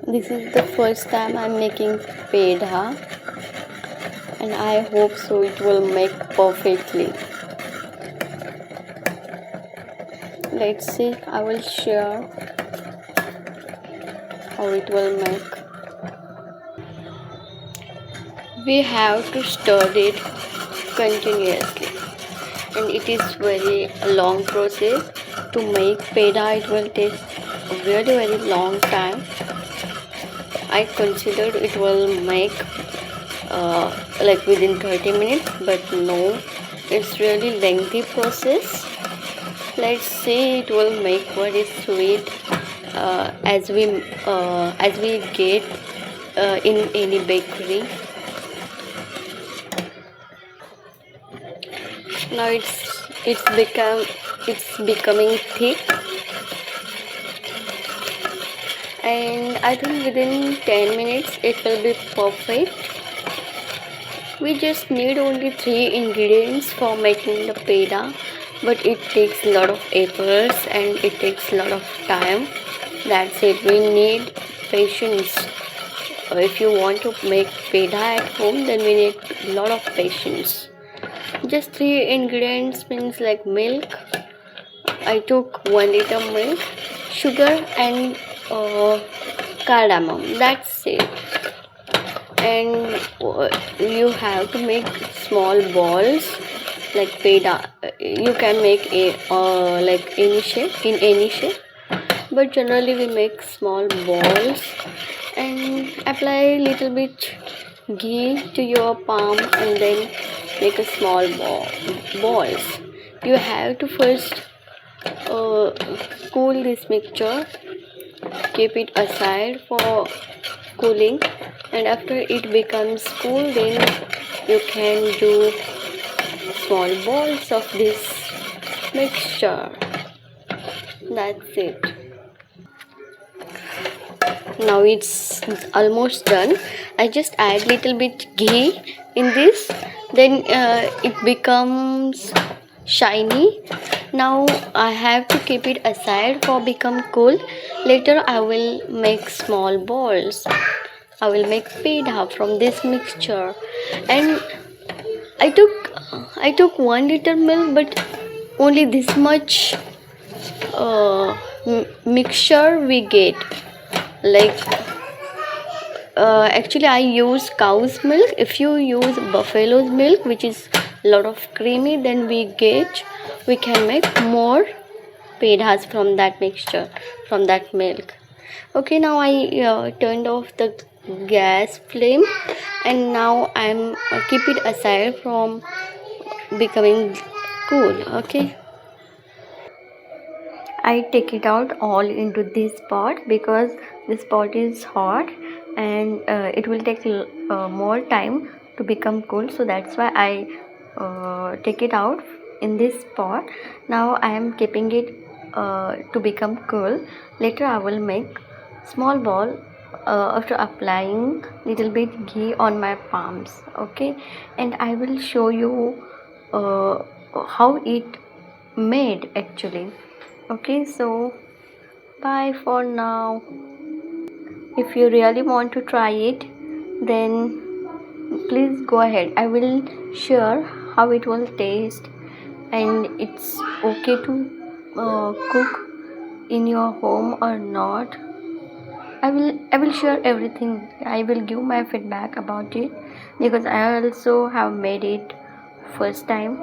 This is the first time I'm making pedha, and I hope so it will make perfectly. Let's see, I will share how it will make. We have to stir it continuously, and it is very long process to make pedha. It will take a very long time. I considered it will make like within 30 minutes, but no, it's really lengthy process. Let's see, it will make very sweet as we get in any bakery. Now it's becoming thick, and I think within 10 minutes it will be perfect. We just need only 3 ingredients for making the pedha, but it takes a lot of efforts and it takes a lot of time. That's it, we need patience. If you want to make pedha at home, then we need a lot of patience. Just 3 ingredients means like milk. I took 1 liter milk, sugar, and cardamom. That's it. And you have to make small balls like pedha. You can make a like any shape, but generally we make small balls and apply little bit ghee to your palm and then make a small balls. You have to first uh, cool this mixture, keep it aside for cooling, and after it becomes cool, then you can do small balls of this mixture. That's it. Now it's almost done. I just add little bit ghee in this, then it becomes shiny. Now I have to keep it aside for become cool. Later I will make small balls. I will make pedha from this mixture. And I took 1 liter milk, but only this much mixture we get. Like actually I use cow's milk. If you use buffalo's milk, which is a lot of creamy, then we can make more pedhas from that mixture, from that milk. Okay, now I turned off the gas flame, and now I'm keep it aside from becoming cool. Okay, I take it out all into this pot because this pot is hot, and it will take more time to become cool, so that's why I take it out in this pot. Now I am keeping it to become cool. Later I will make small ball after applying little bit ghee on my palms. Okay, and I will show you how it made actually. Okay, so bye for now. If you really want to try it, then please go ahead. I will share how it will taste, and it's okay to cook in your home or not. I will share everything. I will give my feedback about it because I also have made it first time.